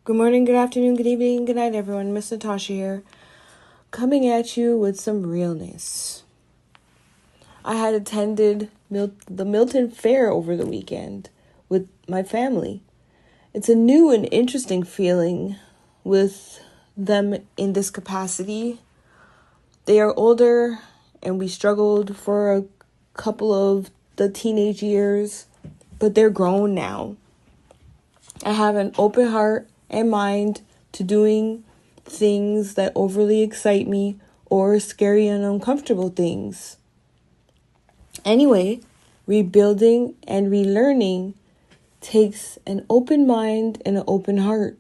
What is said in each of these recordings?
Good morning, good afternoon, good evening, good night, everyone. MissNatasha here, coming at you with some realness. I had attended the Milton Fair over the weekend with my family. It's a new and interesting feeling with them in this capacity. They are older, and we struggled for a couple of the teenage years, but they're grown now. I have an open heart and mind to doing things that overly excite me or scary and uncomfortable things. Anyway, rebuilding and relearning takes an open mind and an open heart.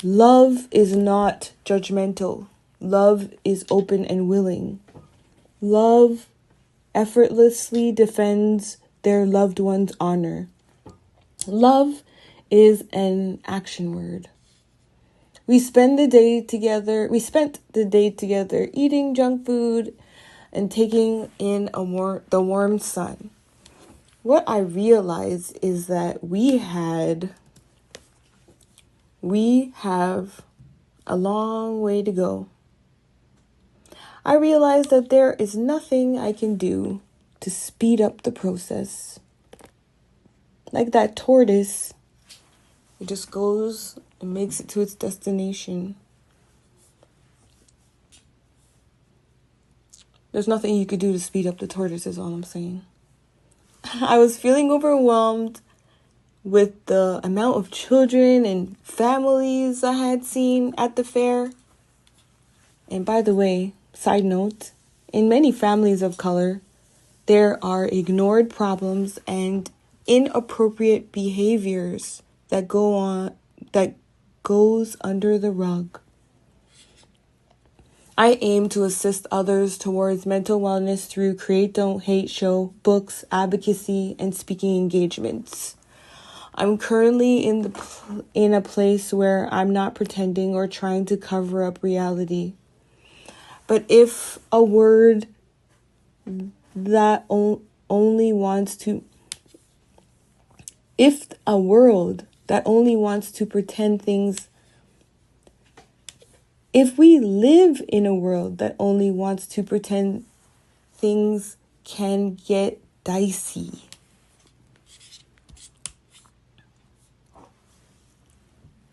Love is not judgmental. Love is open and willing. Love effortlessly defends their loved one's honor. Love is an action word. We spent the day together eating junk food and taking in the warm sun. What I realized is that we have a long way to go. I realized that there is nothing I can do to speed up the process. Like that tortoise, it just goes and makes it to its destination. There's nothing you could do to speed up the tortoise, is all I'm saying. I was feeling overwhelmed with the amount of children and families I had seen at the fair. And by the way, side note, in many families of color, there are ignored problems and inappropriate behaviors that goes under the rug. I aim to assist others towards mental wellness through Create Don't Hate show, books, advocacy, and speaking engagements. I'm currently in a place where I'm not pretending or trying to cover up reality. But if a world that only wants to pretend things, if we live in a world that only wants to pretend, things can get dicey.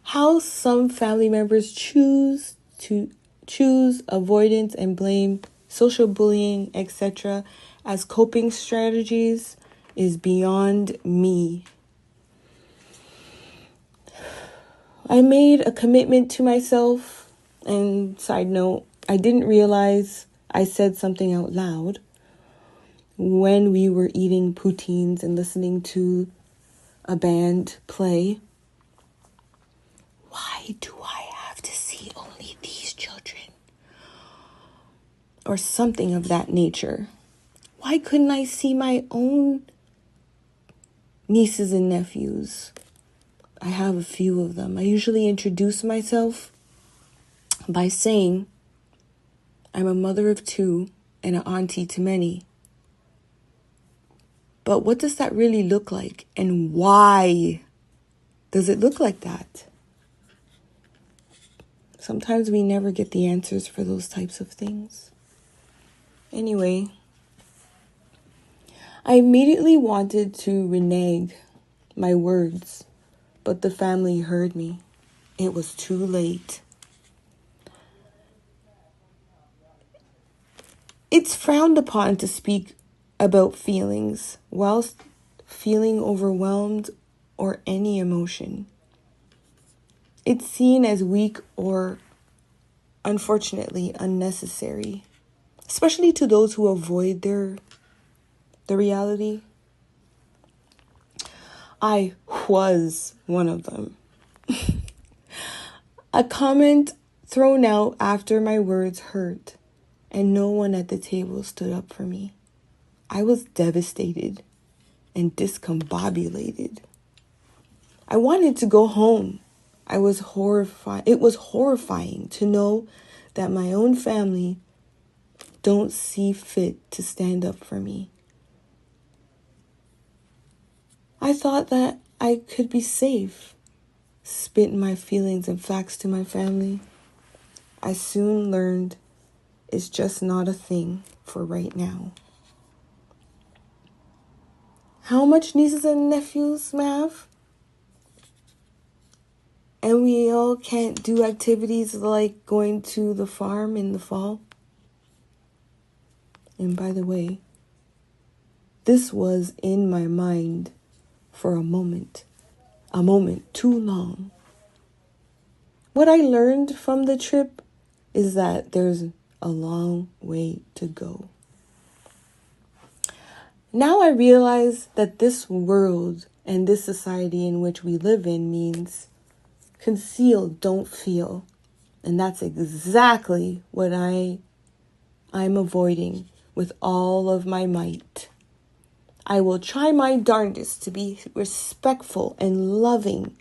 How some family members choose avoidance and blame, social bullying, etc. as coping strategies is beyond me. I made a commitment to myself, and side note, I didn't realize I said something out loud when we were eating poutines and listening to a band play. Why do I have to see only these children? Or something of that nature. Why couldn't I see my own nieces and nephews? I have a few of them. I usually introduce myself by saying I'm a mother of two and an auntie to many. But what does that really look like? And why does it look like that? Sometimes we never get the answers for those types of things. Anyway, I immediately wanted to renege my words, but the family heard me. It was too late. It's frowned upon to speak about feelings whilst feeling overwhelmed or any emotion. It's seen as weak or, unfortunately, unnecessary, especially to those who avoid the reality. I was one of them. A comment thrown out after my words hurt, and no one at the table stood up for me. I was devastated and discombobulated. I wanted to go home. It was horrifying to know that my own family don't see fit to stand up for me. I thought that I could be safe spit my feelings and facts to my family, I soon learned it's just not a thing for right now. How much nieces and nephews may I have? And we all can't do activities like going to the farm in the fall. And by the way, this was in my mind for a moment too long. What I learned from the trip is that there's a long way to go. Now I realize that this world and this society in which we live in means conceal, don't feel. And that's exactly what I'm avoiding with all of my might. I will try my darndest to be respectful and loving.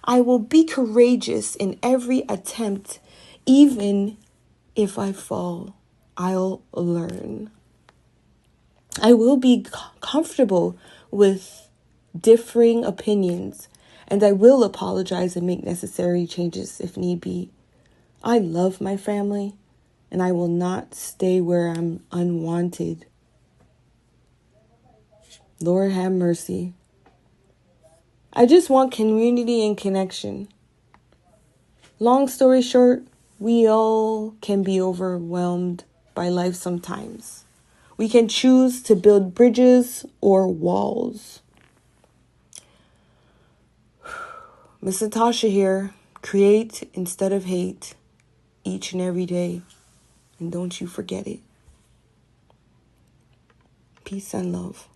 I will be courageous in every attempt. Even if I fall, I'll learn. I will be comfortable with differing opinions, and I will apologize and make necessary changes if need be. I love my family, and I will not stay where I'm unwanted. Lord have mercy. I just want community and connection. Long story short, we all can be overwhelmed by life sometimes. We can choose to build bridges or walls. MissNatasha here. Create instead of hate each and every day. And don't you forget it. Peace and love.